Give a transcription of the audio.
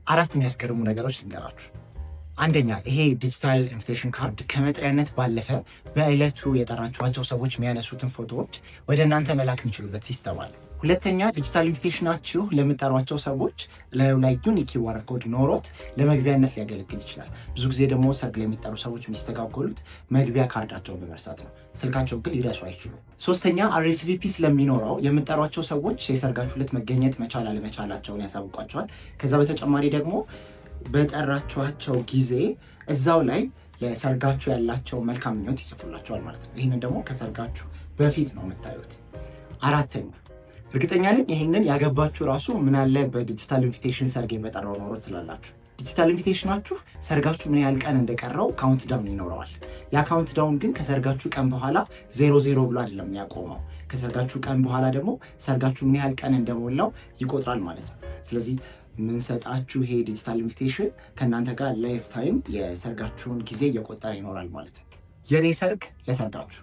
አራት የሚያስገርሙ ነገሮች ልንገራችሁ። አንደኛ ይሄ ዲጂታል ኢንቪቴሽን ካርድ ከመጥሪያነት ባለፈ በዕለቱ የጠራችኋቸው ሰዎች የሚያነሱትን ፎቶዎች ወደ እናንተ መላክ የሚችሉበት ሲስተም አለ። ሁለተኛ ዲጂታል ኢንቪቴሽናችሁ ለምጠሯቸው ሰዎች ላዩ ላይ ዩኒክ QR ኮድ ኖሮት ለመግቢያነት ሊያገለግል ይችላል። ብዙ ጊዜ ደግሞ ሰርግ ለሚጠሩ ሰዎች የሚስተጋገሉት መግቢያ ካርዳቸውን በመርሳት ነው። ስልካቸው ግን ሊረሱ አይችሉም። ሶስተኛ RSVP ስለሚኖረው የምጠሯቸው ሰዎች የሰርጋችሁ ዕለት መገኘት መቻል አለመቻላቸውን ያሳውቋቸዋል። ከዛ በተጨማሪ ደግሞ በጠራችኋቸው ጊዜ እዛው ላይ ለሰርጋችሁ ያላቸው መልካም ምኞት ይጽፉላቸዋል ማለት ነው። ይህንን ደግሞ ከሰርጋችሁ በፊት ነው የምታዩት። አራተኛ እርግጠኛ ነኝ ይህንን ያገባችሁ ራሱ ምን አለ በዲጂታል ኢንቪቴሽን ሰርጌን በጠራው ኖሮ ትላላችሁ። ዲጂታል ኢንቪቴሽናችሁ ሰርጋችሁ ምን ያህል ቀን እንደቀረው ካውንት ዳውን ይኖረዋል። ያ ካውንት ዳውን ግን ከሰርጋችሁ ቀን በኋላ 00 ብሎ አይደለም የሚያቆመው። ከሰርጋችሁ ቀን በኋላ ደግሞ ሰርጋችሁ ምን ያህል ቀን እንደሞላው ይቆጥራል ማለት ነው። ስለዚህ ምንሰጣችሁ ይሄ ዲጂታል ኢንቪቴሽን ከእናንተ ጋር ላይፍ ታይም የሰርጋችሁን ጊዜ እየቆጠረ ይኖራል ማለት ነው። የኔ ሰርግ ለሰርጋችሁ